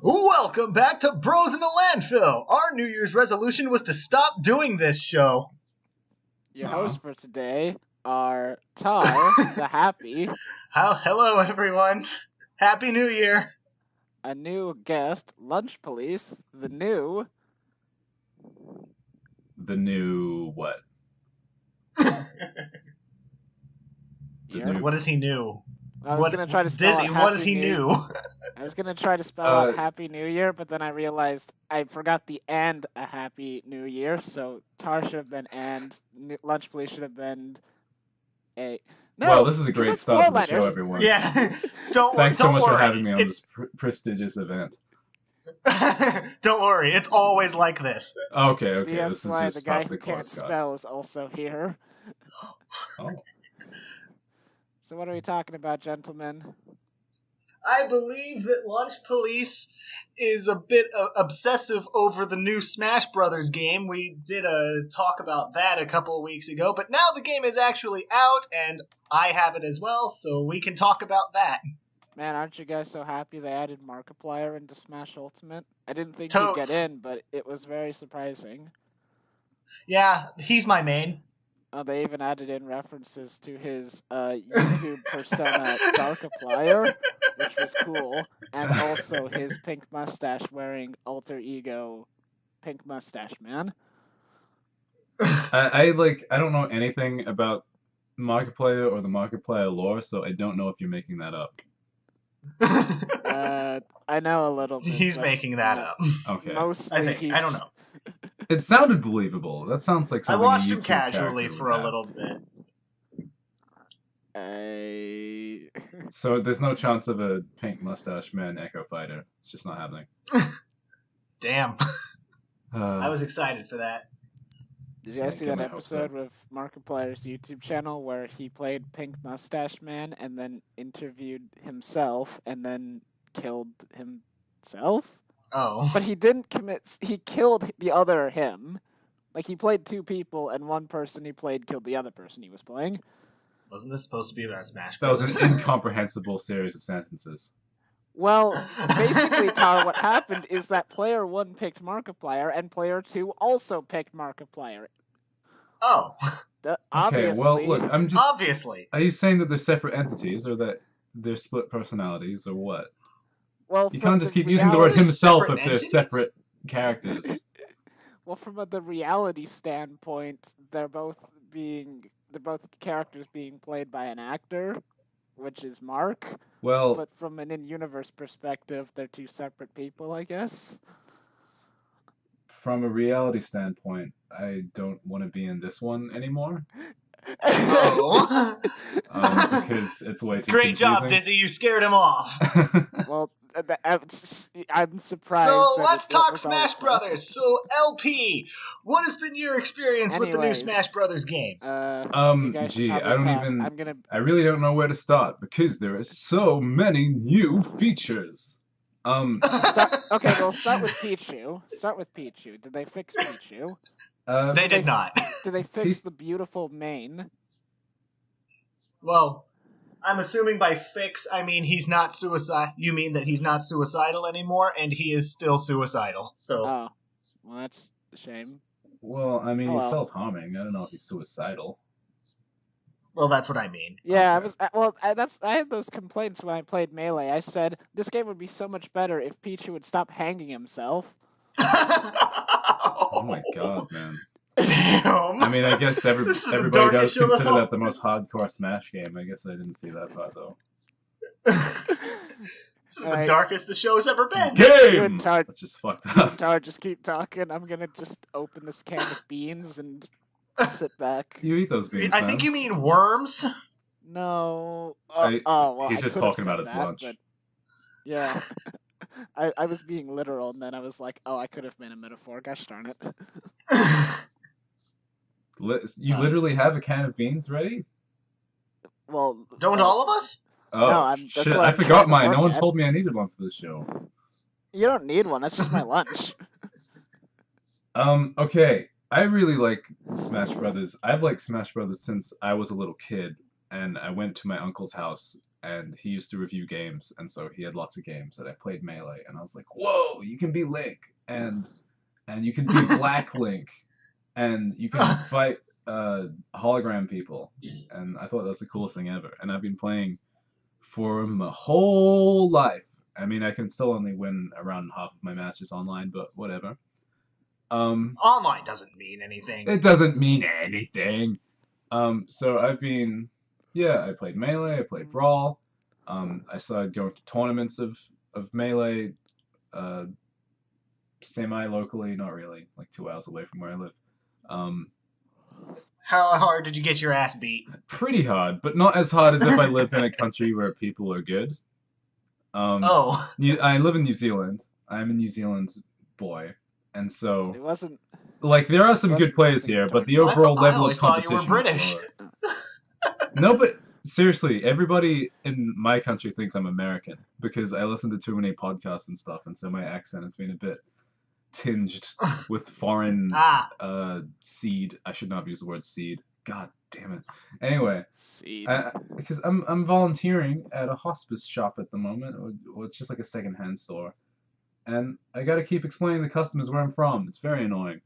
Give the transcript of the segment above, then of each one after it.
Welcome back to Bros in the Landfill. Our New Year's resolution was to stop doing this show. Your hosts for today are Tar, the Happy. Hello, everyone. Happy New Year. A new guest, Lunch Police, the new... The new what? What is he new? I was going to try to spell Dizzy, out what is Happy he New... new? I was going to try to spell out Happy New Year, but then I realized I forgot the and a Happy New Year, so Tar should have been and, Lunch Police should have been a... No, well, this is a great start to the show, everyone. Yeah, Thanks so much worry. for having me on this prestigious event. Don't worry, it's always like this. Okay, That's this is why just the guy top who of the can't course, Scott. spell is also here. Oh. So what are we talking about, gentlemen? I believe that Lunch Police is a bit obsessive over the new Smash Brothers game. We did a talk about that a couple of weeks ago, but now the game is actually out, and I have it as well, so we can talk about that. Man, aren't you guys so happy they added Markiplier into Smash Ultimate? I didn't think Totes. he'd get in, but it was very surprising. Yeah, he's my main. They even added in references to his YouTube persona Darkiplier, which was cool, and also his pink mustache wearing alter ego Pink Mustache Man. I don't know anything about Markiplier or the Markiplier lore, so I don't know if you're making that up. I know a little bit. He's making that up. Okay. Mostly I don't know. It sounded believable. That sounds like I something watched a him YouTube casually character for would a have. little bit. So there's no chance of a pink mustache man Echo Fighter. It's just not happening. Damn. I was excited for that. Did you guys see that I hope so. episode with Markiplier's YouTube channel where he played Pink Mustache Man and then interviewed himself and then killed himself? Oh. But he didn't he killed the other him. Like, he played two people, and one person he played killed the other person he was playing. Wasn't this supposed to be about Smash That was Brothers? an incomprehensible series of sentences. Well, basically, Tar, what happened is that player 1 picked Markiplier, and player 2 also picked Markiplier. Oh. Obviously. Okay, well, look, I'm just... Obviously. Are you saying that they're separate entities, or that they're split personalities, or what? Well, You can't just keep using the word They're himself separate if they're entities? separate characters. Well, from the reality standpoint, they're both characters being played by an actor, which is Mark. Well, But from an in-universe perspective, they're two separate people, I guess. from a reality standpoint, I don't want to be in this one anymore. Oh. Because it's way too Great job, confusing. Dizzy. You scared him off. Well, I'm surprised. So that let's that talk was all Smash it took. Brothers. So LP, what has been your experience with the new Anyways, Smash Brothers game? You guys should Gee, I probably don't talk. even... I really don't know where to start because there are so many new features. Okay, we'll start with Pichu. Did they fix Pichu? They did not. Did they fix the beautiful mane? Well, I'm assuming by fix, I mean he's not suicide. You mean that he's not suicidal anymore, and he is still suicidal. So. Oh, well, that's a shame. Well, I mean, Oh, he's well. self-harming. I don't know if he's suicidal. Well, that's what I mean. Yeah, I had those complaints when I played Melee. I said this game would be so much better if Pichu would stop hanging himself. Oh my god, man. Damn. I mean, I guess This is the everybody does darkest show of consider all. that the most hardcore Smash game. I guess I didn't see that part, though. This is the Alright. darkest the show's ever been. You Game! and Tar, That's just fucked up. Tar, just keep talking. I'm gonna just open this can of beans and sit back. You eat those beans, I man. think you mean worms. No. Well, I he's just could have talking said about his that, lunch. but- Yeah. I was being literal, and then I was like, oh, I could have made a metaphor. Gosh darn it. You literally have a can of beans ready? Well, Don't all of us? Oh, that's shit, what I I'm trying forgot to mine. No work one at. told me I needed one for this show. You don't need one. That's just my lunch. Okay. I really like Smash Brothers. I've liked Smash Brothers since I was a little kid, and I went to my uncle's house and he used to review games, and so he had lots of games that I played Melee, and I was like, whoa, you can be Link, and you can be Black Link, and you can fight hologram people, and I thought that was the coolest thing ever, and I've been playing for my whole life. I mean, I can still only win around half of my matches online, but whatever. Online doesn't mean anything. It doesn't mean anything. So I've been, yeah, I played Melee, I played Brawl. I started going to tournaments of Melee, semi-locally, not really, like 2 hours away from where I live. How hard did you get your ass beat? Pretty hard, but not as hard as if I lived in a country where people are good. I live in New Zealand. I'm a New Zealand boy, and so It wasn't. like there are some good players here, but the overall level of competition I thought you were British. is lower. No, but seriously, everybody in my country thinks I'm American because I listen to too many podcasts and stuff, and so my accent has been a bit tinged with foreign seed. I should not use the word seed. God damn it. Anyway, Seed. because I'm volunteering at a hospice shop at the moment, or it's just like a secondhand store, and I got to keep explaining to the customers where I'm from. It's very annoying.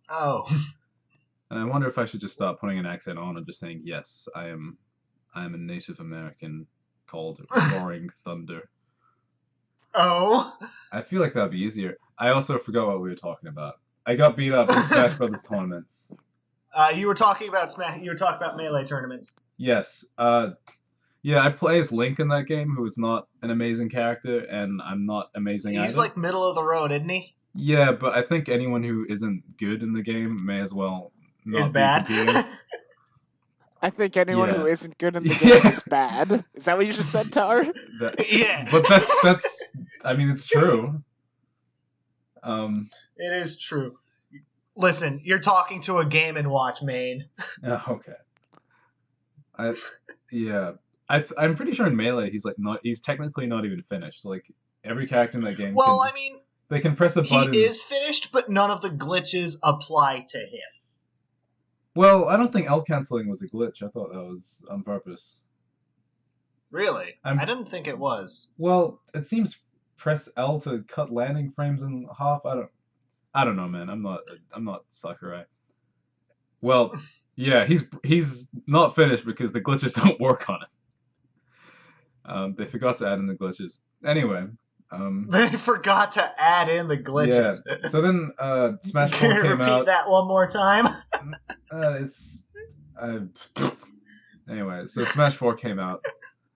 Oh. And I wonder if I should just start putting an accent on and just saying, yes, I am a Native American called Roaring Thunder. Oh. I feel like that'd be easier. I also forgot what we were talking about. I got beat up in Smash Brothers tournaments. You were talking about Melee tournaments. Yes. Yeah, I play as Link in that game, who is not an amazing character, and I'm not amazing either. He's like middle of the road, isn't he? Yeah, but I think anyone who isn't good in the game may as well not Is be bad. competing. I think anyone who Yeah. isn't good in the game is bad. Is that what you just said, Tar? Yeah. But that's I mean, it's true. It is true. Listen, you're talking to a Game & Watch main. Oh, okay. I'm pretty sure in Melee he's technically not even finished. Like every character in that game. Well, I mean, they can press a button. he is finished, but none of the glitches apply to him. Well, I don't think L canceling was a glitch. I thought that was on purpose. Really? I didn't think it was. Well, it seems press L to cut landing frames in half. I don't know, man. I'm not Sakurai. Well, yeah, he's not finished because the glitches don't work on it. They forgot to add in the glitches. Anyway. They forgot to add in the glitches. Yeah. So then Smash 4 Can you came repeat out. that one more time? Anyway, so Smash 4 came out,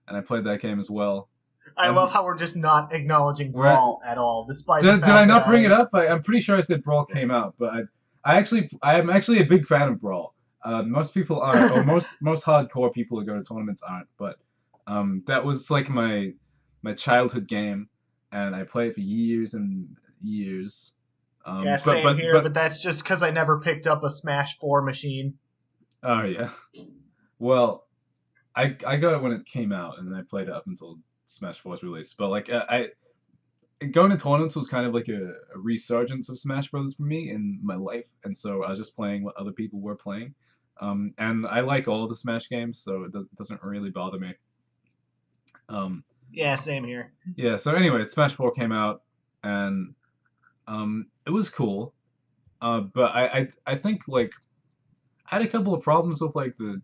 and I played that game as well. I love how we're just not acknowledging Brawl at all, despite. Did I not bring it up? I'm pretty sure I said Brawl came out, but I am actually a big fan of Brawl. Most people aren't, or most hardcore people who go to tournaments aren't. But that was like my childhood game, and I played it for years and years. Yeah, same here, but that's just because I never picked up a Smash 4 machine. Oh, yeah. Well, I got it when it came out, and then I played it up until Smash 4's release. But, like, going to tournaments was kind of like a resurgence of Smash Brothers for me in my life, and so I was just playing what other people were playing. And I like all the Smash games, so it doesn't really bother me. Yeah, same here. Yeah, so anyway, Smash 4 came out, and it was cool. But I think, like, I had a couple of problems with, like, the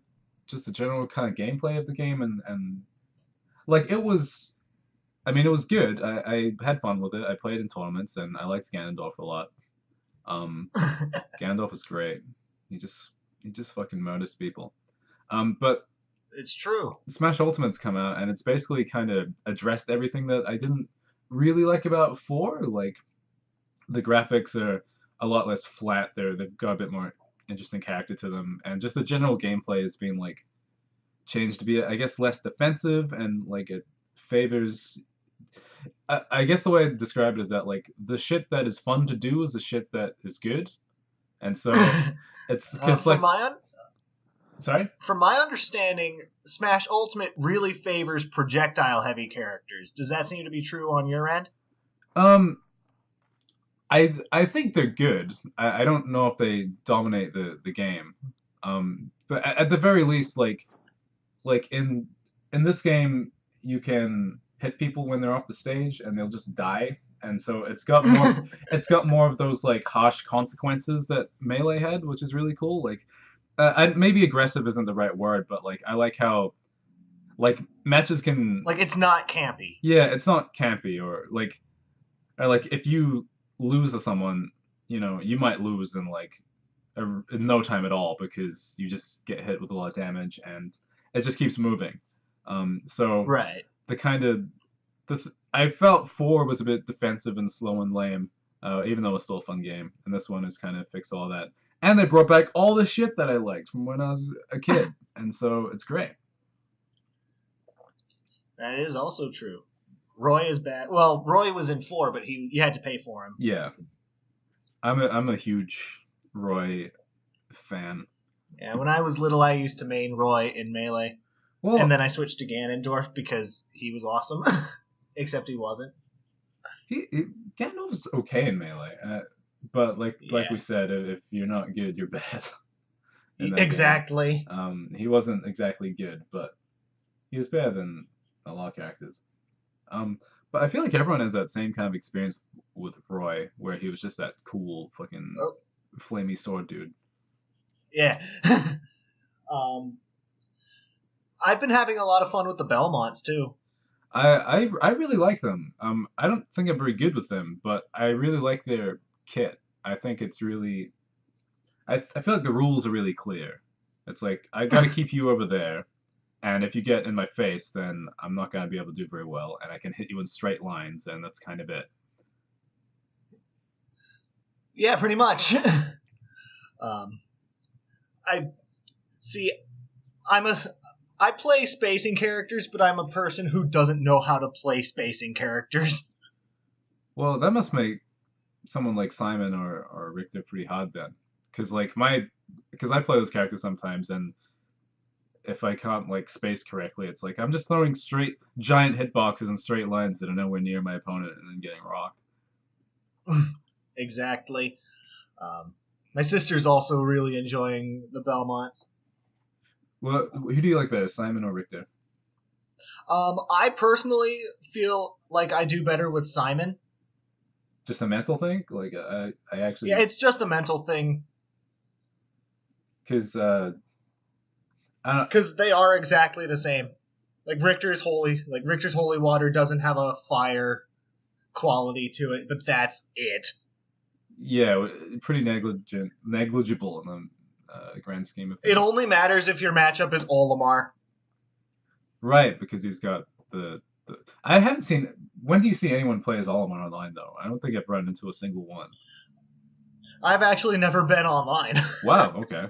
general kind of gameplay of the game, and like, it was good. I had fun with it. I played in tournaments, and I liked Ganondorf a lot. Ganondorf is great. He just fucking murders people. But it's true. Smash Ultimate's come out, and it's basically kind of addressed everything that I didn't really like about 4. Like, the graphics are a lot less flat. They've got a bit more interesting character to them, and just the general gameplay has been, like, changed to be, I guess, less defensive, and, like, it favors... I guess the way I describe it is that, like, the shit that is fun to do is the shit that is good, and so it's because, like... Sorry? From my understanding, Smash Ultimate really favors projectile-heavy characters. Does that seem to be true on your end? I think they're good. I don't know if they dominate the game. But at the very least, like in in this game you can hit people when they're off the stage and they'll just die, and so it's got more of those like harsh consequences that Melee had, which is really cool. Like, maybe aggressive isn't the right word, but like I like how like matches can Like, it's not campy. yeah, it's not campy or like if you lose to someone, you might lose in like in no time at all because you just get hit with a lot of damage and it just keeps moving. So Right. the kind of I felt 4 was a bit defensive and slow and lame, even though it was still a fun game. And this one is kind of fixed all that, and they brought back all the shit that I liked from when I was a kid, and so it's great. That is also true. Roy is bad. Well, Roy was in 4, but you had to pay for him. Yeah, I'm a huge Roy fan. Yeah, when I was little, I used to main Roy in Melee. Well, And then I switched to Ganondorf because he was awesome. Except he wasn't. Ganondorf's okay in Melee, but like Yeah. we said, if you're not good, you're bad. in that Exactly. game. He wasn't exactly good, but he was better than a lot of characters. But I feel like everyone has that same kind of experience with Roy, where he was just that cool fucking flamey sword dude. Yeah. I've been having a lot of fun with the Belmonts too. I really like them. I don't think I'm very good with them, but I really like their kit. I think it's really. I feel like the rules are really clear. It's like I got to keep you over there, and if you get in my face, then I'm not gonna be able to do very well, and I can hit you in straight lines, and that's kind of it. Yeah, pretty much. I see. I play spacing characters, but I'm a person who doesn't know how to play spacing characters. Well, that must make someone like Simon or Richter pretty hard then, because I play those characters sometimes, and if I can't like space correctly, it's like I'm just throwing straight giant hitboxes in straight lines that are nowhere near my opponent and then getting rocked. Exactly. My sister's also really enjoying the Belmonts. Well, who do you like better, Simon or Richter? I personally feel like I do better with Simon. Just a mental thing? Like, I actually... Yeah, it's just a mental thing. Because, Because they are exactly the same. Like, Richter's Holy Water doesn't have a fire quality to it, but that's it. Yeah, pretty negligible in the grand scheme of things. It only matters if your matchup is Olimar. Right, because he's got the... I haven't seen... When do you see anyone play as Olimar online, though? I don't think I've run into a single one. I've actually never been online. Wow, okay.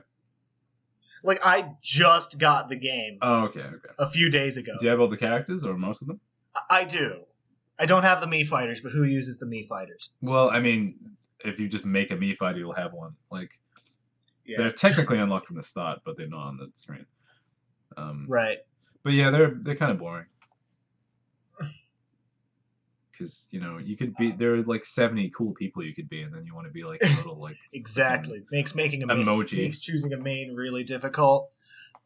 Like, I just got the game. Oh, okay. A few days ago. Do you have all the characters, or most of them? I do. I don't have the Mii Fighters, but who uses the Mii Fighters? Well, I mean, if you just make a Mii fighter, you'll have one. Like, yeah. They're technically unlocked from the start, but they're not on the screen. Right. But yeah, they're kind of boring. Because, you could be... There are like 70 cool people you could be, and then you want to be like a little, like... Exactly. Makes making a emoji. Makes choosing a main really difficult.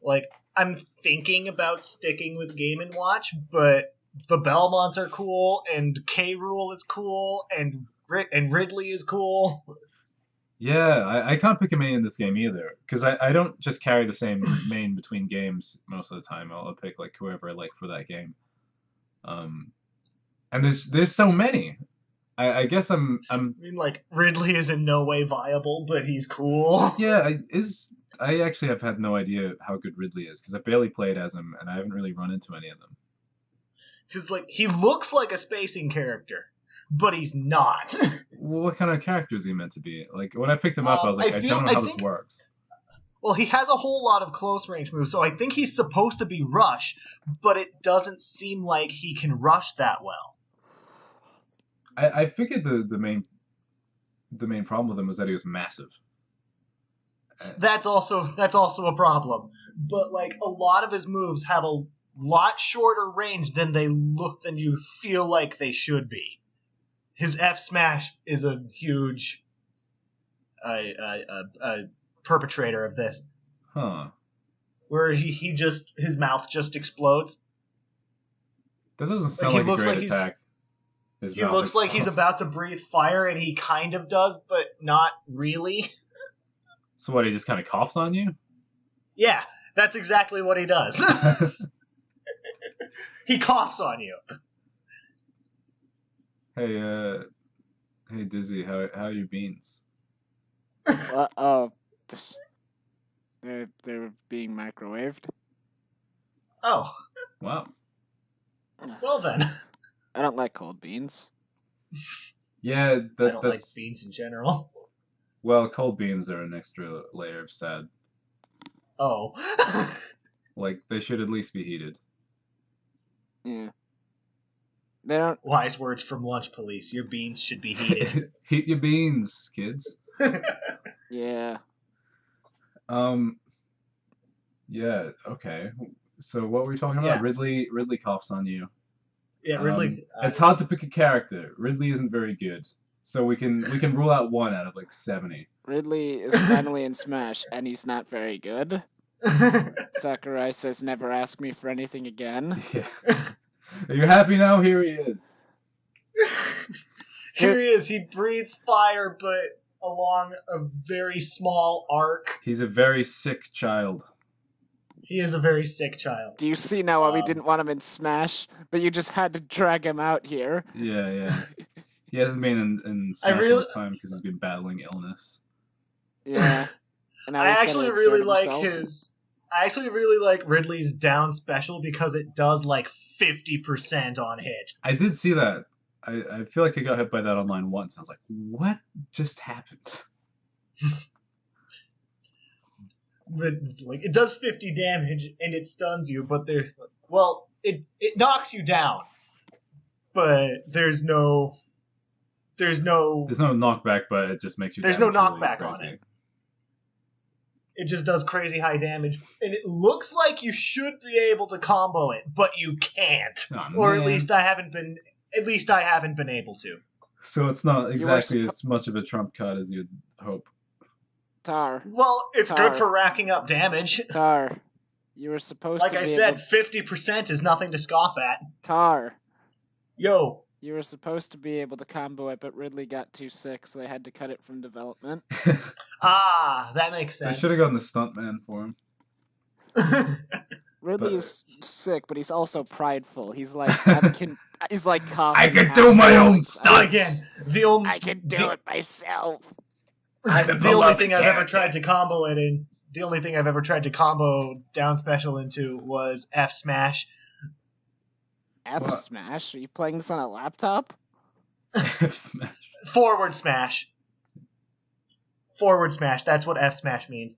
Like, I'm thinking about sticking with Game & Watch, but the Belmonts are cool, and K. Rool is cool, and Ridley is cool. Yeah, I can't pick a main in this game either, because I don't just carry the same main between games most of the time. I'll pick like whoever I like for that game. And there's so many. I guess I mean, like, Ridley is in no way viable, but he's cool. Yeah, I actually have had no idea how good Ridley is, because I barely played as him, and I haven't really run into any of them. Because, like, he looks like a spacing character, but he's not. Well, what kind of character is he meant to be? Like, when I picked him up, I was like, I don't know how this works. Well, he has a whole lot of close range moves, so I think he's supposed to be Rush, but it doesn't seem like he can rush that well. I figured the main problem with him was that he was massive. That's also a problem. But like a lot of his moves have a lot shorter range than you feel like they should be. His F smash is a huge perpetrator of this. Huh. Where his mouth just explodes. That doesn't Like, sound he like a looks great like attack. His he mouth looks like he's explodes. about to breathe fire, and he kind of does, but not really. So what? He just kind of coughs on you? Yeah, that's exactly what he does. He coughs on you. Hey, Dizzy, how are your beans? Oh, they're being microwaved. Oh, Wow. well then. I don't like cold beans. Yeah, I don't like that's beans in general. well, cold beans are an extra layer of sad. Oh. Like they should at least be heated. Yeah. They don't. Wise words from Lunch Police. Your beans should be heated. Heat your beans, kids. Yeah. Yeah, okay. So what were we talking Yeah. about? Ridley coughs on you. Yeah, Ridley. It's hard to pick a character. Ridley isn't very good. So we can rule out one out of like 70. Ridley is finally in Smash, and he's not very good. Sakurai says, "Never ask me for anything again." Yeah. Are you happy now? Here he is. Here he is. He breathes fire, but along a very small arc. He's a very sick child. He is a very sick child. Do you see now why we didn't want him in Smash, but you just had to drag him out here? Yeah. He hasn't been in Smash in this time because he's been battling illness. Yeah. And I was actually gonna really exert like himself. I actually really like Ridley's down special because it does like 50% on hit. I did see that. I feel like I got hit by that online once. I was like, what just happened? But like it does 50 damage and it stuns you, but it knocks you down. But there's no knockback, but it just makes you. There's no damage really knockback crazy. on it. It just does crazy high damage, and it looks like you should be able to combo it, but you can't. Oh, Or at man. least I haven't been able to. So it's not exactly suppo- as much of a trump card as you'd hope. Tar, Well, it's Tar. good for racking up damage. Tar, you were supposed Like to I be said, able... 50% is nothing to scoff at. Tar, Yo. you were supposed to be able to combo it, but Ridley got too sick, so they had to cut it from development. Ah, that makes I sense. should have gotten the stuntman for him. Ridley But- is sick, but he's also prideful. He's like, he's like coughing. I can half do my the own time. stunts! Again, the only I can do it myself. I'm a the only beloved thing I've ever character. tried to combo it in. The only thing I've ever tried to combo down special into was F Smash. F What? Smash? Are you playing this on a laptop? Smash. Forward Smash. Forward Smash. That's what F Smash means.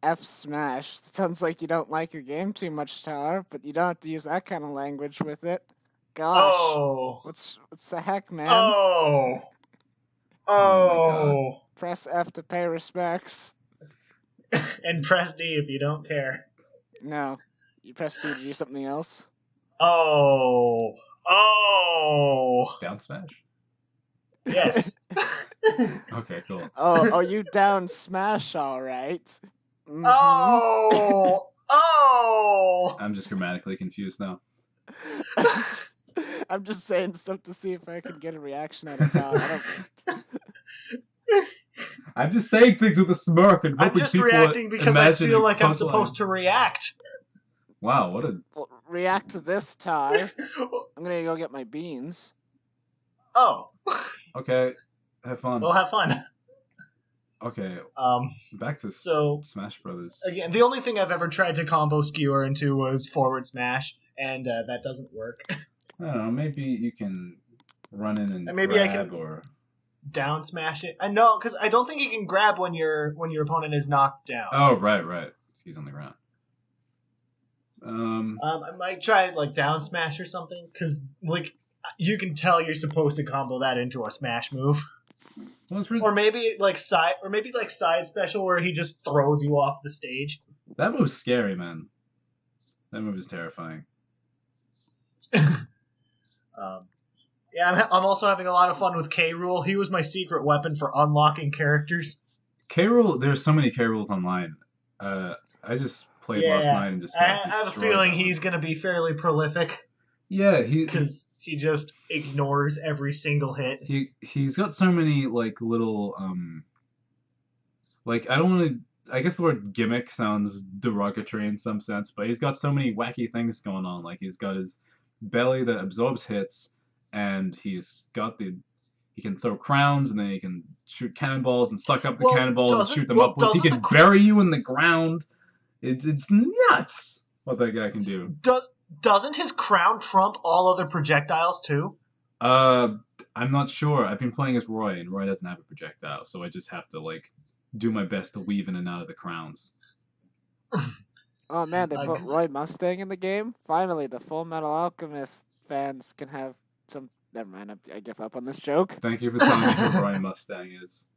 F Smash. Sounds like you don't like your game too much, Tar, but you don't have to use that kind of language with it. Gosh. Oh. What's the heck, man? Oh. Oh. Press F to pay respects. And press D if you don't care. No. You press D to do something else. Oh. Oh. Down smash? Yes. Okay, cool. Oh, you down Smash, alright. Mhm. Oh. Oh. I'm just grammatically confused now. I'm just saying stuff to see if I can get a reaction out of Tar. I don't... I'm just saying things with a smirk and I'm hoping just people reacting because I imagine feel a like I'm punchline. supposed to react. Wow, what a... Well, react to this, Tar. I'm gonna go get my beans. Oh. Okay, have fun. Well, have fun. Okay, back to So Smash Brothers. again, the only thing I've ever tried to combo skewer into was forward smash, and that doesn't work. I don't know, maybe you can run in and Maybe I grab can- or... Down smash it. I know, because I don't think you can grab when your opponent is knocked down. Oh, right. He's on the ground. I might try like down smash or something, because like you can tell you're supposed to combo that into a smash move, Well, it's really... or maybe like side special where he just throws you off the stage. That move's scary, man. That move is terrifying. Yeah, I'm also having a lot of fun with K. Rool. He was my secret weapon for unlocking characters. K-Rool, there's so many K-Rools online. I just played last night and just I got have a destroyed feeling by he's one. going to be fairly prolific. Yeah, because he just ignores every single hit. he's got so many like little like I don't want to. I guess the word gimmick sounds derogatory in some sense, but he's got so many wacky things going on. Like he's got his belly that absorbs hits, and he's got the he can throw crowns, and then he can shoot cannonballs and suck up the cannonballs and shoot them upwards. He can bury you in the ground. It's nuts what that guy can do. Doesn't his crown trump all other projectiles too? I'm not sure. I've been playing as Roy, and Roy doesn't have a projectile, so I just have to like do my best to weave in and out of the crowns. Oh man, they put Roy Mustang in the game. Finally, the Full Metal Alchemist fans can have some. Never mind, I give up on this joke. Thank you for telling me who Roy Mustang is.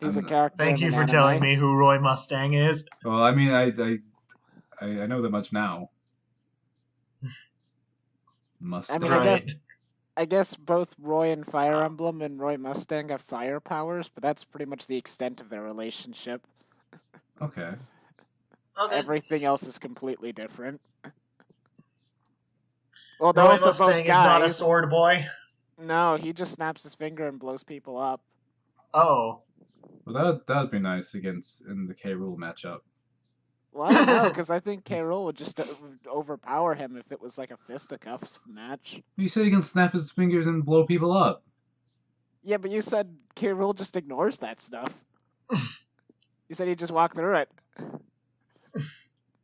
He's a character. Thank you in for anime. telling me who Roy Mustang is. Well, I mean, I know that much now. Mustang. I mean, I guess both Roy and Fire Emblem and Roy Mustang have fire powers, but that's pretty much the extent of their relationship. Okay. Everything else is completely different. Well, they're Roy also Mustang both is not a guys. sword boy. No, he just snaps his finger and blows people up. Oh. Well, that'd be nice against in the K. Rool matchup. Well, I don't know, because I think K. Rool would just overpower him if it was like a fisticuffs match. You said he can snap his fingers and blow people up. Yeah, but you said K. Rool just ignores that stuff. You said he'd just walk through it.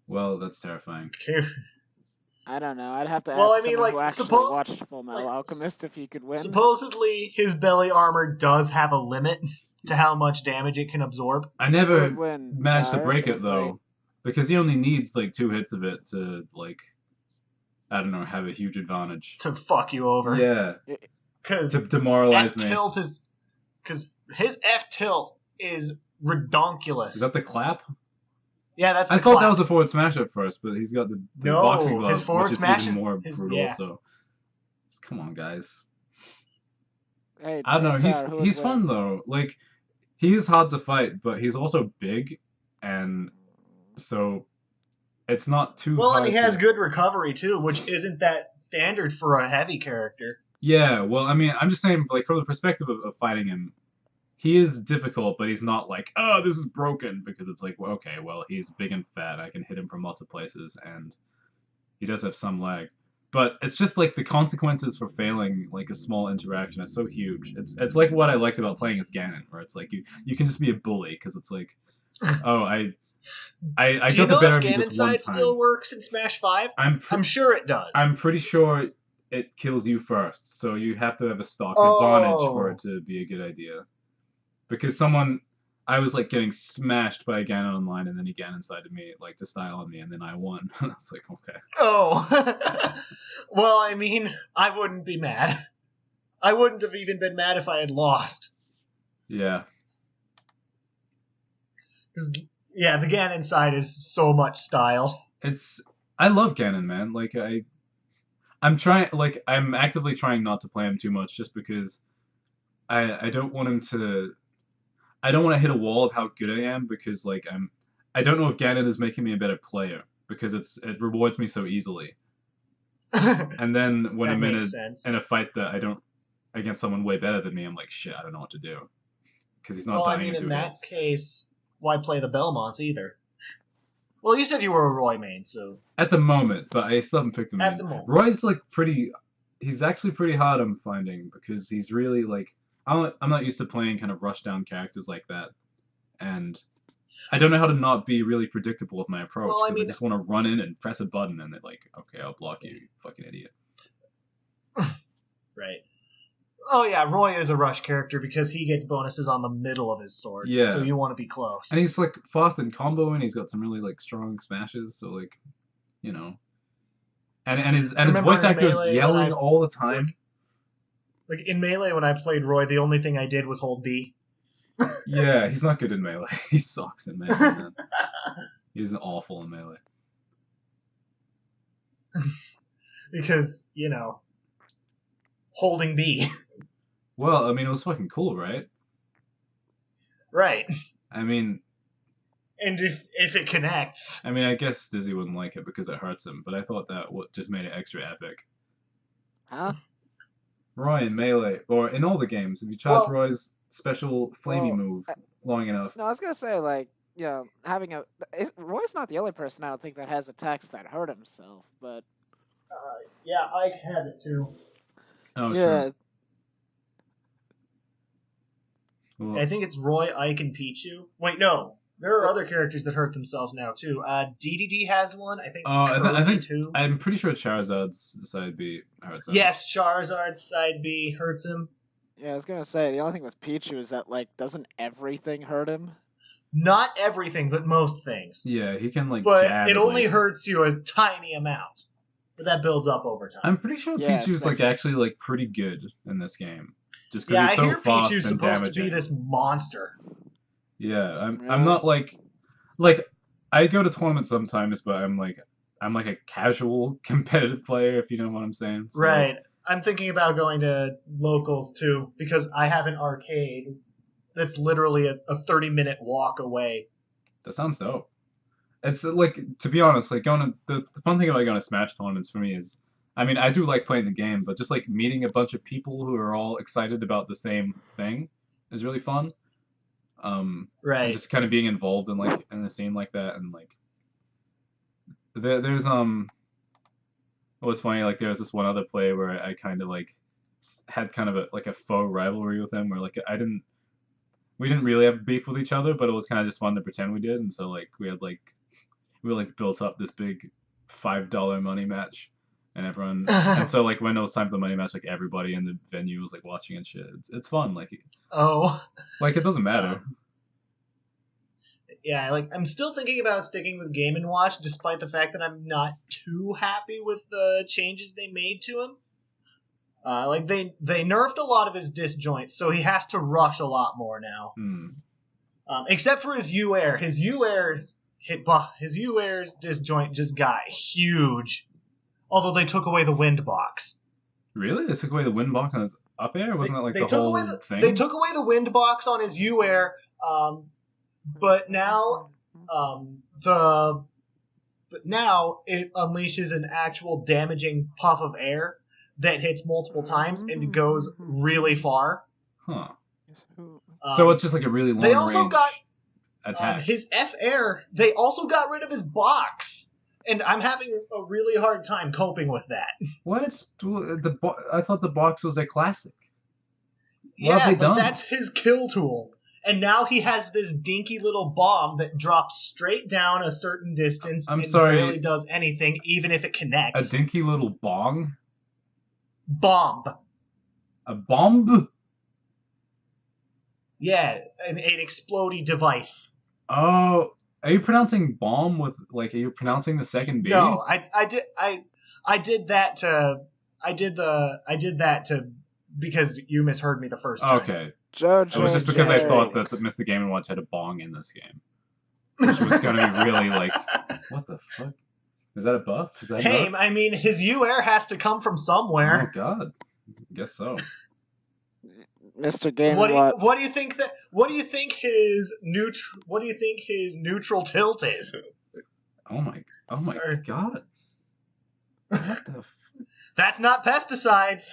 Well, that's terrifying. I don't know. I'd have to ask someone who actually watched Full Metal Alchemist if he could win. Supposedly, his belly armor does have a limit to how much damage it can absorb. I never managed to break it, though. Because he only needs, like, 2 hits of it to, like, I don't know, have a huge advantage. To fuck you over. Yeah. Because to demoralize me. F-tilt is... Because his F-tilt is redonkulous. Is that the clap? Yeah, that's the I thought clap. that was a forward smash at first, but he's got the boxing glove, his forward which is smash even more brutal, yeah. so... Come on, guys. Hey, I don't know, he's fun, though. Like, he is hard to fight, but he's also big, and... So, it's not too hard. Well, and he has good recovery, too, which isn't that standard for a heavy character. Yeah, well, I mean, I'm just saying, like, from the perspective of fighting him, he is difficult, but he's not like, oh, this is broken, because it's like, well, okay, well, he's big and fat, I can hit him from lots of places, and he does have some lag. But it's just, like, the consequences for failing, like, a small interaction are so huge. It's like what I liked about playing as Ganon, where it's like, you can just be a bully, because it's like, oh, I got the better of you this one time. Still works in Smash 5? I'm sure it does. I'm pretty sure it kills you first, so you have to have a stock advantage for it to be a good idea. Because I was like getting smashed by a Ganon online, and then he Ganon-sided me like to style on me, and then I won. I was like, okay. Oh, well, I mean, I wouldn't be mad. I wouldn't have even been mad if I had lost. Yeah. Yeah, the Ganon side is so much style. I love Ganon, man. Like I'm actively trying not to play him too much, just because I don't want him to. I don't want to hit a wall of how good I am, because like I don't know if Ganon is making me a better player, because it rewards me so easily. And then when I'm in a fight that I don't against someone way better than me, I'm like, shit, I don't know what to do, because he's not dying into it. In that case, why play the Belmonts either? Well, you said you were a Roy main, so... At the moment, but I still haven't picked him At the moment. Roy's, like, he's actually pretty hard, I'm finding, because he's really, like... I'm not used to playing kind of rush-down characters like that, and I don't know how to not be really predictable with my approach, because I just want to run in and press a button, and they're like, okay, I'll block you fucking idiot. Right. Oh yeah, Roy is a rush character because he gets bonuses on the middle of his sword. Yeah. So you want to be close. And he's like fast in combo, and he's got some really like strong smashes. So like, you know, and his voice actor is yelling all the time. Like in Melee, when I played Roy, the only thing I did was hold B. Yeah, he's not good in Melee. He sucks in Melee, man. He's awful in Melee. Because, you know, holding B. Well, I mean, it was fucking cool, right? Right. I mean... And if it connects... I mean, I guess Dizzy wouldn't like it because it hurts him, but I thought that just made it extra epic. Huh? Roy in Melee, or in all the games, if you charge Well- Roy's special flamey Well, move long enough. No, I was gonna say like having a Roy's not the only person I don't think that has attacks that hurt himself, but Yeah, Ike has it too. Oh, yeah, sure. Well, I think it's Roy, Ike, and Pichu. Wait, no. There are other characters that hurt themselves now too. DDD has one. I think. I think too. I'm pretty sure Charizard's side B hurts him. Yes, Charizard's side B hurts him. I was gonna say the only thing with Pichu is that like doesn't everything hurt him? Not everything, but most things. Yeah, he can like But jab it at only least. hurts you a tiny amount. But that builds up over time. I'm pretty sure Yeah, Pichu's like especially- actually like pretty good in this game, just because Yeah, he's I so hear fast Pichu's and supposed damaging. to be this monster. Yeah, I'm Really? not like I go to tournaments sometimes, but I'm like a casual competitive player, if you know what I'm saying. So, Right. I'm thinking about going to locals too, because I have an arcade that's literally a 30-minute walk away. That sounds dope. It's like, to be honest, like going to the fun thing about going to Smash tournaments for me is, I mean, I do like playing the game, but just like meeting a bunch of people who are all excited about the same thing is really fun. And Right. just kind of being involved in like in a scene like that, and like there's it was funny, like there was this one other play where I kind of like had kind of a faux rivalry with him, where like we didn't really have beef with each other, but it was kind of just fun to pretend we did, and so like we built up this big $5 money match, and everyone and so like when it was time for the money match, like everybody in the venue was like watching and shit. It's fun, like Oh. it doesn't matter. Yeah, like I'm still thinking about sticking with Game & Watch, despite the fact that I'm not too happy with the changes they made to him. Like they nerfed a lot of his disjoints, so he has to rush a lot more now. Except for his U-Air. His U-Air's disjoint just got huge. Although they took away the wind box. Really? They took away the wind box on his up air? Wasn't that like They the took whole away thing? They took away the wind box on his U-Air, but now it unleashes an actual damaging puff of air that hits multiple times and goes really far. Huh. Um, So it's just like a really long they also range got attack. his F-Air. They also got rid of his box, and I'm having a really hard time coping with that. What? I thought the box was a classic. What have Yeah, they but done? that's his kill tool. And now he has this dinky little bomb that drops straight down a certain distance I'm and sorry. barely does anything, even if it A connects. dinky little bong? Bomb. A bomb? Yeah, an explodey device. Oh, are you pronouncing bomb with like? Are you pronouncing the second B? No, I did that to because you misheard me the first time. Okay. Jojo. It was just because I J. thought that Mr. Game & Watch had a bong in this game, which was going to be really like, what the fuck? Is that a buff? Is that Hey, buff? I mean, his U-Air has to come from Oh somewhere. god, guess so. Mr. Game What What? do you think his neutral tilt is? Oh my god. What the That's not pesticides.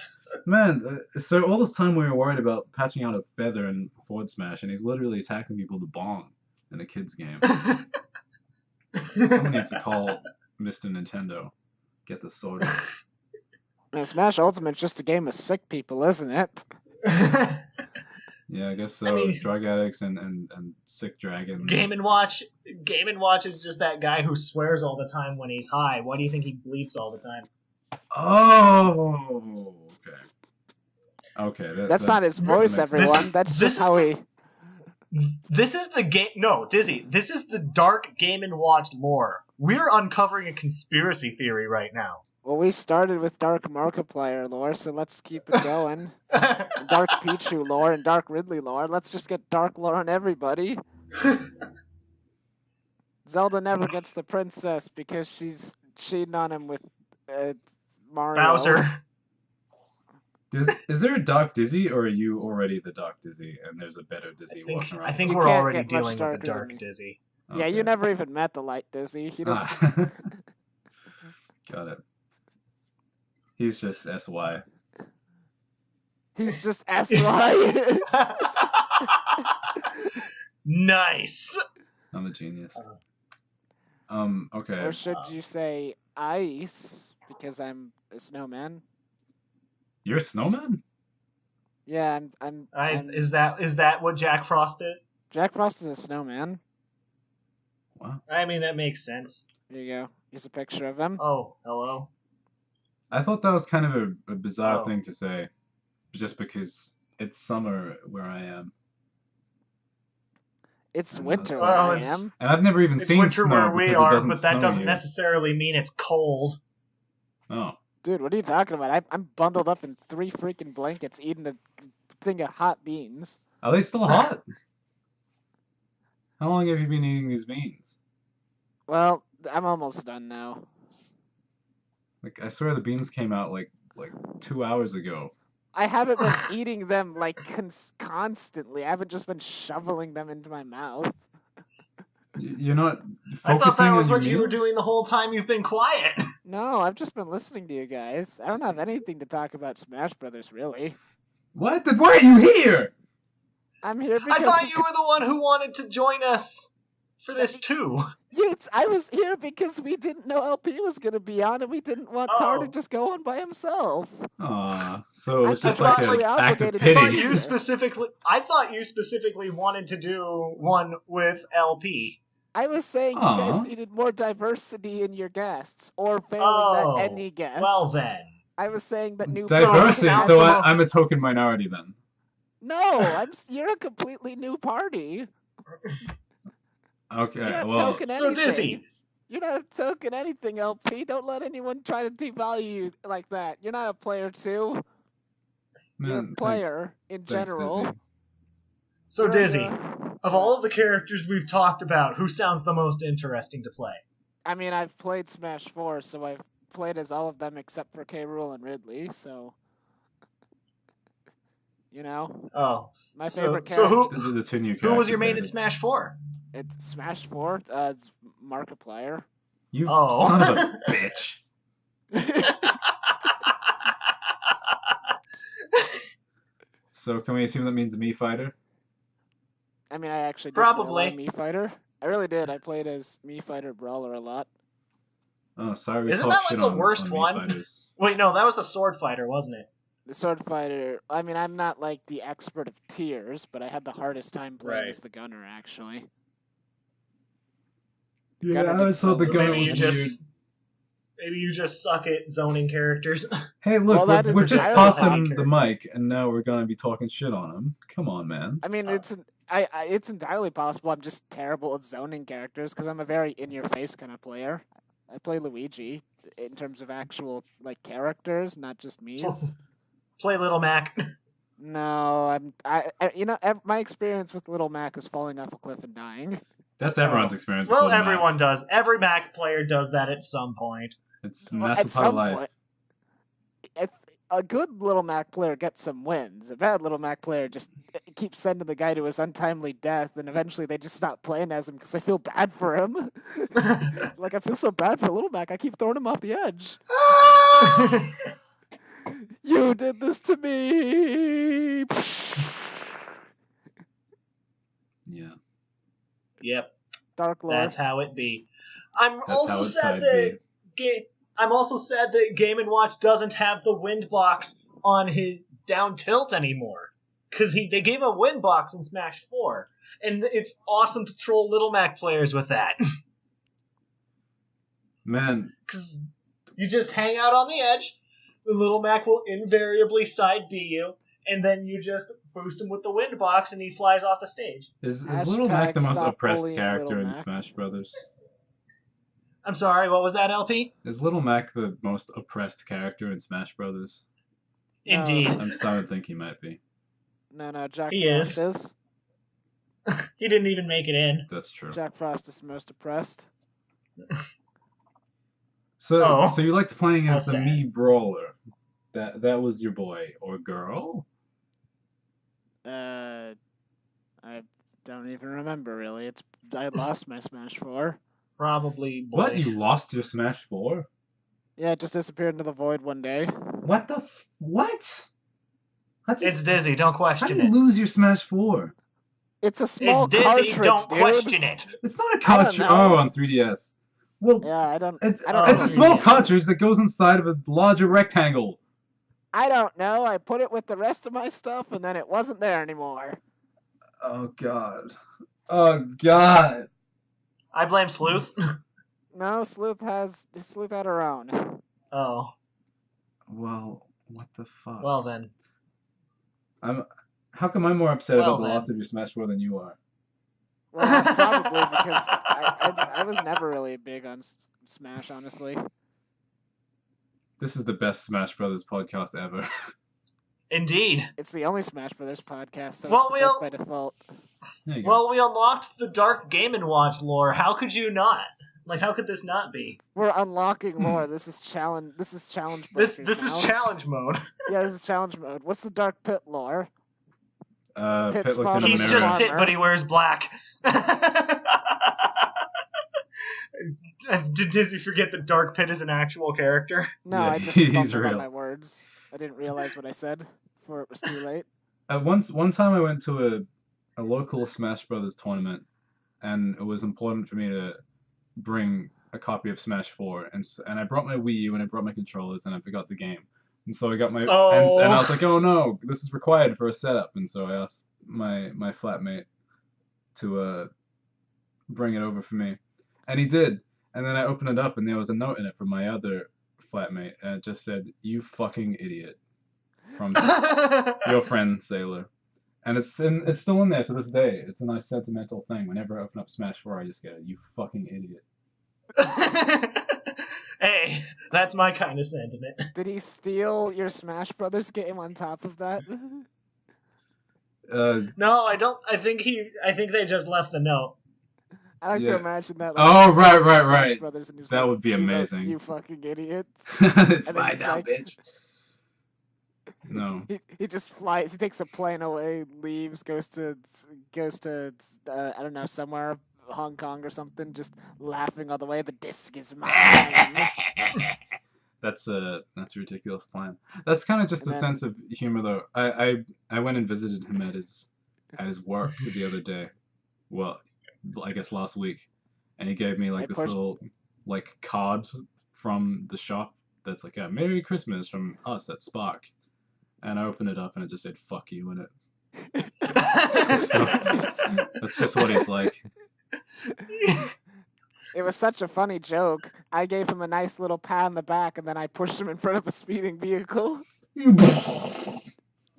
Man, so all this time we were worried about patching out a feather in Forward Smash, and he's literally attacking people with a bong in a kid's game. Someone needs to call Mr. Nintendo. Get this sorted. Man, Smash Ultimate's just a game of sick people, isn't it? Yeah, I guess so. I mean- Drug addicts and sick dragons. Game & Watch is just that guy who swears all the time when he's high. Why do you think he bleeps all the time? Oh, okay. Okay, That's not his voice, makes sense. everyone. That's this just is- how he. This is the game. No, Dizzy. This is the dark Game & Watch lore. We're uncovering a conspiracy theory right now. Well, we started with Dark Markiplier lore, so let's keep it going. Dark Pichu lore and Dark Ridley lore. Let's just get dark lore on everybody. Zelda never gets the princess because she's cheating on him with Mario. Bowser. Is there a Doc Dizzy, or are you already the Doc Dizzy, and there's a better Dizzy walking around? I think You we're can't already get much dealing with the darker than dark me. Dizzy. Yeah, you Okay. never even met the Light Dizzy. He does. Ah. Got it. He's just SY. He's just SY. Nice. I'm a genius. Okay. Or should you say ice because I'm a snowman? You're a snowman? Yeah, I'm Is that what Jack Frost is? Jack Frost is a snowman. Wow. I mean, that makes sense. There you go. Here's a picture of him. Oh, hello. I thought that was kind of a bizarre Oh. thing to say, just because it's summer where I am. It's I winter know, where well, I it's- am. And I've never even It's seen winter snow where we because it are, doesn't but that snow doesn't here. necessarily mean it's cold. Oh. Dude, what are you talking about? I'm bundled up in 3 freaking blankets eating a thing of hot beans. Are they still hot? How long have you been eating these beans? Well, I'm almost done now. Like, I swear the beans came out like 2 hours ago. I haven't been eating them like constantly. I haven't just been shoveling them into my mouth. You're not I thought focusing that was on your what you meal? were doing the whole time you've been quiet. No, I've just been listening to you guys. I don't have anything to talk about Smash Brothers, really. What? Then why are you here? I'm here because I thought you were the one who wanted to join us for this too. I was here because we didn't know LP was going to be on, and we didn't want Tar to Oh. just go on by himself. Aw, so I'm it's just I like thought, an contractually act of obligated to I thought be pity. here. I thought you specifically wanted to do one with LP. I was saying you guys Aw. needed more diversity in your guests, or failing Oh, that, any guests. well then. I was saying that new Diversity, So- so I'm a token minority then. No, you're a completely new party. Okay, You're not well, token So anything. Dizzy, You're not a token anything, LP. Don't let anyone try to devalue you like that. You're not a player too. You're a man, player in thanks, general. Dizzy. so You're Dizzy, a- of all of the characters we've talked about, who sounds the most interesting to play? I mean, I've played Smash 4, so I've played as all of them except for K. Rool and Ridley, so... You know? Oh, My so- favorite so character... who- The two new who was your characters main in added. Smash 4? It's Smash 4, it's Markiplier. You Oh. son of a bitch. So can we assume that means Mii Fighter? I mean, I actually did play a lot Probably. of Mii Fighter. I really did. I played as Mii Fighter Brawler a lot. Oh, sorry, we Isn't talk that, like, shit the on worst Mii one? Fighters. Wait, no, that was the Sword Fighter, wasn't it? The Sword Fighter, I mean, I'm not like the expert of tiers, but I had the hardest time playing Right. as the Gunner, actually. Yeah, Gunner I did always thought the so gunner Maybe was you weird. just maybe you just suck at zoning characters. Hey, look, Well, that is we're just entirely passing possible. the mic, and now we're gonna be talking shit on him. Come on, man. I mean, it's entirely possible I'm just terrible at zoning characters because I'm a very in-your-face kind of player. I play Luigi in terms of actual like characters, not just me's. Play Little Mac. No, my experience with Little Mac is falling off a cliff and dying. That's everyone's Oh. experience. With Well, Little Mac. everyone does. Every Mac player does that at some point. It's At that's a part some of life. point, if a good Little Mac player gets some wins, a bad Little Mac player just keeps sending the guy to his untimely death, and eventually they just stop playing as him because they feel bad for him. Like, I feel so bad for Little Mac, I keep throwing him off the edge. You did this to me! Yeah, Yep, Dark Lord. that's how it be. I'm that's how also it's sad side that I'm also sad that Game & Watch doesn't have the wind box on his down tilt anymore. Because they gave a wind box in Smash 4. And it's awesome to troll Little Mac players with that. man. Because you just hang out on the edge, the Little Mac will invariably side B you, and then you just boost him with the wind box and he flies off the stage. Is Little Mac the Hashtag most stop oppressed bullying character Little in Mac. Smash Brothers? I'm sorry, what was that, LP? Is Little Mac the most oppressed character in Smash Brothers? No. Indeed. I'm starting to think he might be. No, Jack He Frost is. is. He didn't even make it in. That's true. Jack Frost is the most oppressed. So, Oh. so you liked playing as How the sad. Mii Brawler? That was your boy or girl? I don't even remember, really. I lost my Smash 4. Probably boy. What? You lost your Smash 4? Yeah, it just disappeared into the void one day. What the what? It's Dizzy. Don't How do question you it. lose your Smash 4? It's a small It's Dizzy. cartridge, Don't dude. question it. It's not a I don't cartridge. know. Oh, on 3DS. Well, Yeah, I don't it's know. a small Yeah. cartridge that goes inside of a larger rectangle. I don't know. I put it with the rest of my stuff, and then it wasn't there anymore. Oh god. Oh god. I blame Sleuth. No, Sleuth had her own. Oh, Well, what the fuck? well then. How come I'm more upset Well, about the then. loss of your Smash 4 than you are? Well, probably because I was never really big on Smash, honestly. This is the best Smash Brothers podcast ever. Indeed. It's the only Smash Brothers podcast, so Well, it's the best by default. There you go. Well, we unlocked the Dark Game & Watch lore. How could you not? Like, how could this not be? We're unlocking lore. This is challenge. This is challenge. This breakers is now. challenge mode. Yeah, this is challenge mode. What's the Dark Pit lore? Pit looked in the He's mirror. just Pit, but he wears black. Did Disney forget that Dark Pit is an actual character? No, Yeah, I just he's fumbled real. on my words. I didn't realize what I said before it was too late. One time I went to a local Smash Brothers tournament, and it was important for me to bring a copy of Smash 4, and I brought my Wii U and I brought my controllers, and I forgot the game. And so I got my and I was like, oh no, this is required for a setup. And so I asked my flatmate to bring it over for me, and he did. And then I opened it up, and there was a note in it from my other flatmate, and it just said, "You fucking idiot," from your friend Sailor. And it's still in there to this day. It's a nice sentimental thing. Whenever I open up Smash 4, I just get, "You fucking idiot." Hey, that's my kind of sentiment. Did he steal your Smash Brothers game on top of that? No, I don't. I think they just left the note. I like Yeah. to imagine that. Oh, Smash right. Brothers and he was That like, would be "You know, amazing." You fucking idiots. It's And then mine it's now, like- bitch. No. He just flies. He takes a plane away, leaves, goes to I don't know, somewhere, Hong Kong or something, just laughing all the way. The disc is mine. That's a ridiculous plan. That's kind of just And a then- sense of humor, though. I went and visited him at his work the other day. Well, I guess last week, and he gave me like this little like card from the shop that's like a Merry Christmas from us at Spark, and I opened it up and it just said "fuck you" in it. So, that's just what he's like. It was such a funny joke. I gave him a nice little pat on the back, and then I pushed him in front of a speeding vehicle.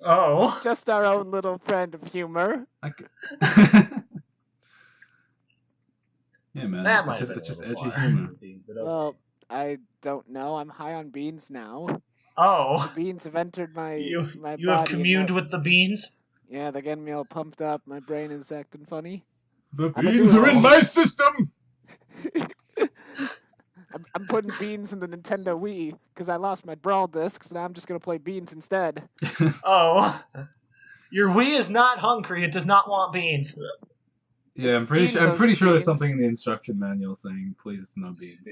Oh. Just our own little friend of humor. Yeah, man. That might it's have just been a edgy little humor. far. Well, I don't know. I'm high on beans now. Oh. Beans have entered my You my you body. have communed with the beans? Yeah, they're getting me all pumped up. My brain is acting funny. The I'm a beans are in duo. my system. I'm putting beans in the Nintendo Wii because I lost my Brawl discs. Now I'm just gonna play beans instead. Oh. Your Wii is not hungry. It does not want beans. Yeah, I'm It's pretty eating sure. I'm those pretty sure there's beans. something in the instruction manual saying, "Please, no beans."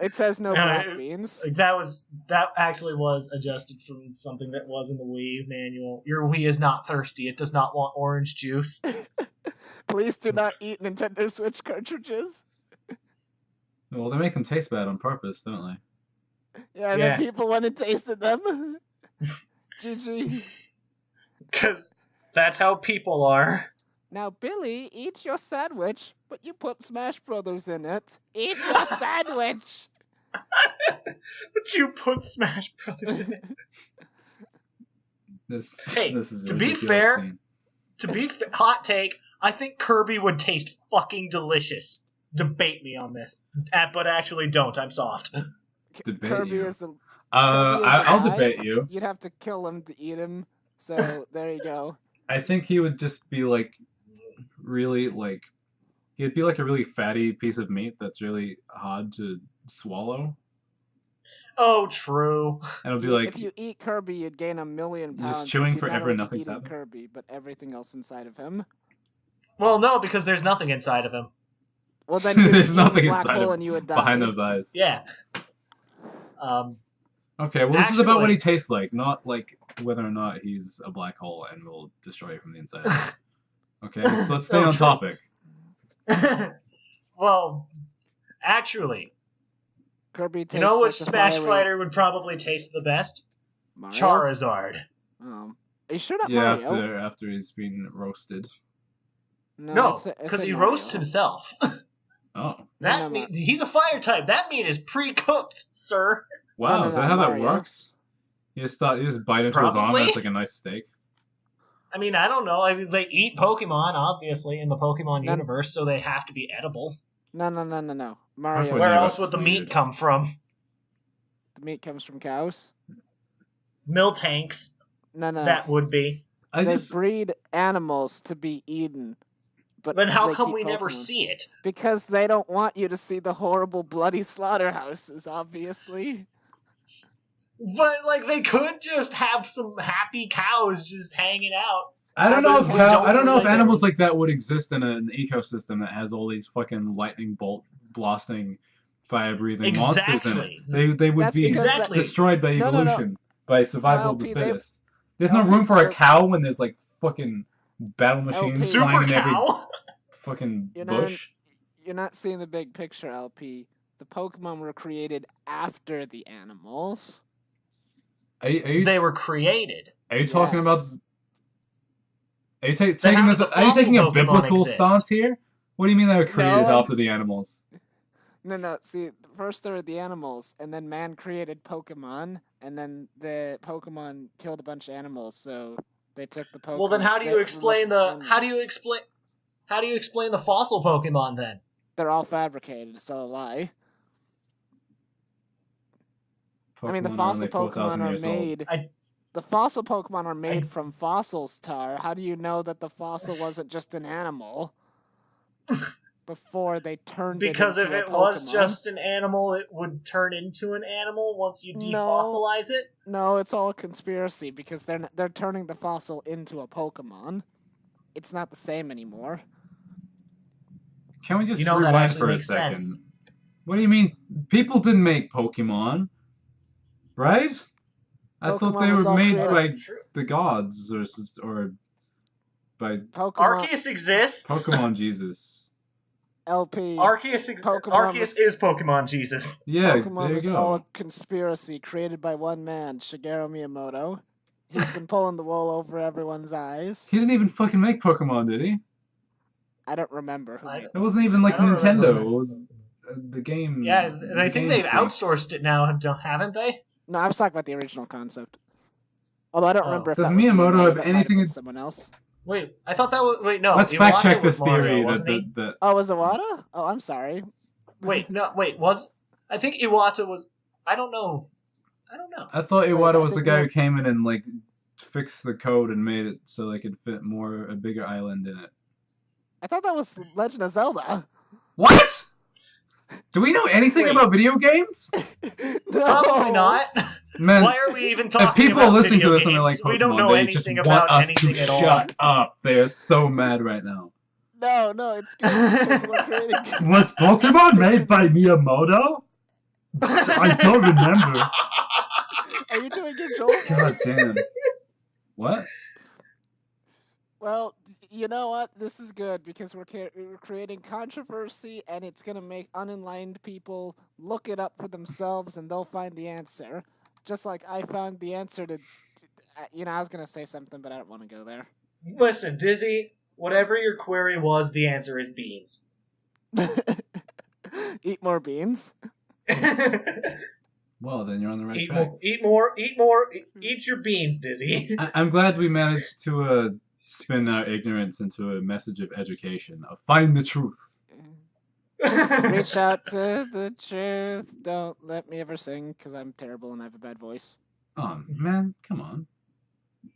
It says no Yeah, black beans. Like that actually was adjusted from something that was in the Wii manual. Your Wii is not thirsty. It does not want orange juice. Please do not eat Nintendo Switch cartridges. Well, they make them taste bad on purpose, don't they? Yeah, and Yeah. then people went and tasted them. GG. Because that's how people are. Now, Billy, eat your sandwich, but you put Smash Brothers in it. Eat your sandwich! But you put Smash Brothers in it. This Hey, this is a to be ridiculous fair- scene. Hot take, I think Kirby would taste fucking delicious. Debate me on this. But actually don't. I'm soft. Debate Kirby you. is a, Kirby is I'll alive. debate you. You'd have to kill him to eat him. So there you go. I think he would just be like, really like, he'd be like a really fatty piece of meat that's really hard to swallow, Oh, true. and it'll be like, If you eat Kirby, you'd gain 1,000,000 You're pounds. just 'cause chewing you'd not forever only and be nothing's eating happening? Kirby, but everything else inside of him. Well, no, because there's nothing inside of him. Well, then you'd There's eat nothing a black inside hole of and you would die. behind those eyes. Yeah. Okay, well, this is about what Actually- he tastes like, not like whether or not he's a black hole and will destroy you from the inside out. Okay, let's stay Oh, on true. topic. Well, actually, Kirby tastes you know which like the Smash fiery Fighter would probably taste the best? Mario? Charizard. Are you sure not Yeah, Mario? after he's been roasted. No, I said because he Mario. roasts himself. Oh, That No, meat, he's a fire type. That meat is pre-cooked, sir. wow, no, is that no, how Mario. that works? You just bite into his arm and Probably. it's like a nice steak. I mean, I don't know. I mean, they eat Pokemon, obviously, in the Pokemon No. universe, so they have to be edible. No. Mario. Where Where no, else that's would the weird. meat come from? The meat comes from cows? Miltanks, No. that would be. They breed animals to be eaten. But Then how they come keep we never Pokemon. see it? Because they don't want you to see the horrible bloody slaughterhouses, obviously. But, like, they could just have some happy cows just hanging out. I don't know if We don't I don't know if see animals them. like that would exist in an ecosystem that has all these fucking lightning bolt blasting, fire breathing monsters in it. Exactly. They would That's be because Exactly. destroyed by No, no. evolution, by survival of the LP, they- fittest. There's no LP, room for a the- cow when there's like fucking battle machines LP. flying Super in every cow? fucking You're not- bush. You're not seeing the big picture, LP. The Pokemon were created after the animals. Are you They were created. talking about? Yes. Are you Then taking how this? do the Are you taking a fossil Pokemon biblical exist? stance here? What do you mean they were created No, after the animals? No. See, first there were the animals, and then man created Pokemon, and then the Pokemon killed a bunch of animals, so they took the Pokemon. Well, then how do you explain how do you explain the fossil Pokemon then? They're all fabricated. It's all a lie. I mean, the Pokemon are fossil only 4,000 Pokemon are years old. made. The fossil Pokemon are made from fossils, Tar. How do you know that the fossil wasn't just an animal before they turned Because it if into it a was Pokemon? just an animal, it would turn into an animal once you No. defossilize it. No, it's all a conspiracy because they're turning the fossil into a Pokemon. It's not the same anymore. Can we just You know, that rewind actually for a makes second? sense. What do you mean? People didn't make Pokemon, right? I thought Pokemon they was were all made created- by That's true. the gods or by Pokemon Arceus exists. Pokemon Jesus. LP. Arceus Pokemon was- is Pokemon Jesus. Yeah, Pokemon there you was go. all a conspiracy created by one man, Shigeru Miyamoto. He's been pulling the wool over everyone's eyes. He didn't even fucking make Pokemon, did he? I don't remember who I- made It wasn't even like I don't Nintendo. remember. It was the game. Yeah, the I think game they've freaks. outsourced it now, haven't they? No, I was talking about the original concept. Although I don't Oh. remember if Does that was Miyamoto Miyamoto, have that might anything been to- someone else. Wait, I thought that was no. Let's Iwata fact check was this theory Mario, wasn't he? that Oh, was Iwata? Oh, I'm sorry. Wait, was I think Iwata was. I don't know. I thought Wait, Iwata I was the think guy we- who came in and like fixed the code and made it so they could fit a bigger island in it. I thought that was Legend of Zelda. What? Do we know anything Wait. about video games? No. Probably not. Man, Why are we even talking if people about are listening video to this and they're like games? We don't Pokemon, know they just anything want about us to anything at all. shut up. They are so mad right now. No, it's good because we're creating. Was Pokemon made by Miyamoto? I don't remember. Are you doing your Joel God voice? damn. What? Well, you know what? This is good because we're creating controversy, and it's gonna make unenlightened people look it up for themselves, and they'll find the answer. Just like I found the answer to I was gonna say something, but I don't want to go there. Listen, Dizzy, whatever your query was, the answer is beans. Eat more beans. Well, then you're on the right track. Eat more, eat your beans, Dizzy. I'm glad we managed to spin our ignorance into a message of education. Find the truth. Reach out to the truth. Don't let me ever sing because I'm terrible and I have a bad voice. Oh man, come on.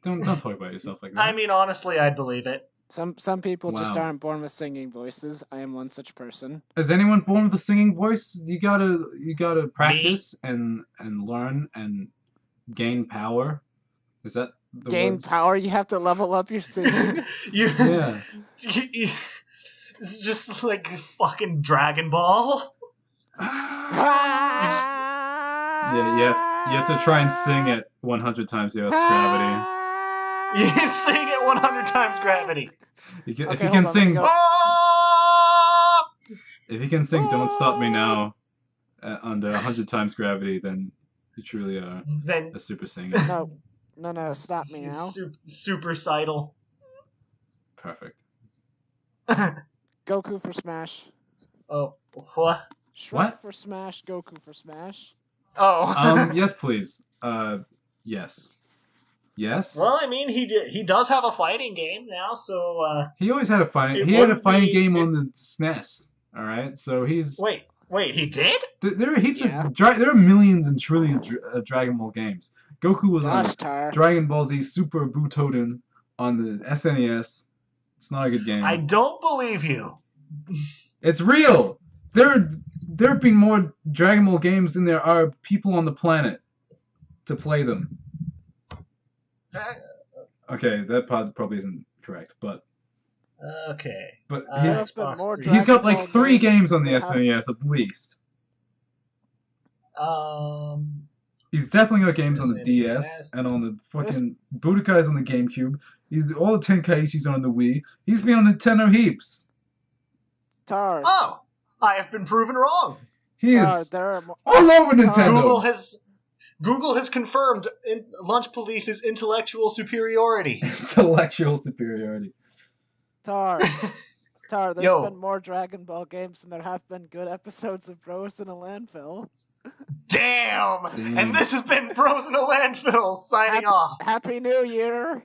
Don't talk about yourself like that. I mean, honestly, I'd believe it. Some people just Wow. aren't born with singing voices. I am one such person. Is anyone born with a singing voice? You gotta practice and learn and gain power. Is that the Gain words? power. You have to level up your singing. Yeah. It's just like fucking Dragon Ball. Yeah, you have to try and sing it 100 times the Earth's gravity. You can sing it 100 times gravity. If Okay, you hold can on, let me sing, go. Ah! if you can sing "Don't Stop Me Now" under 100 times gravity, then you truly are Then a super singer. No, stop me now. Supercidal. Perfect. Goku for Smash. Oh, what? Shrek What? for Smash, Goku for Smash. Oh. Yes, please. Yes. Yes. Well, I mean, he does have a fighting game now, so He always had a fighting. It He had a wouldn't fighting be- game it- on the SNES. All right, so he's. wait, he did? There are heaps Yeah. of. There are millions and trillions of Dragon Ball games. Goku was on Gosh, Tar. Dragon Ball Z Super Butoden on the SNES. It's not a good game. I don't believe you. It's real. There have been more Dragon Ball games than there are people on the planet to play them. Okay, that part probably isn't correct, but Okay. There have been more he's got Dragon like Ball 3 games games on the than have- SNES at least. Um. He's definitely got games on the SNES. DS and on the fucking Budokai's on the GameCube. He's all the Tenkaichi's on the Wii. He's been on Nintendo heaps. Tar. Oh, I have been proven wrong. He Tar, is there are all over Nintendo. Google has confirmed Lunch Police's intellectual superiority. Intellectual superiority. Tar, there's Yo. been more Dragon Ball games than there have been good episodes of Bros in a Landfill. Damn! And this has been Bros in a Landfill signing off. Happy New Year!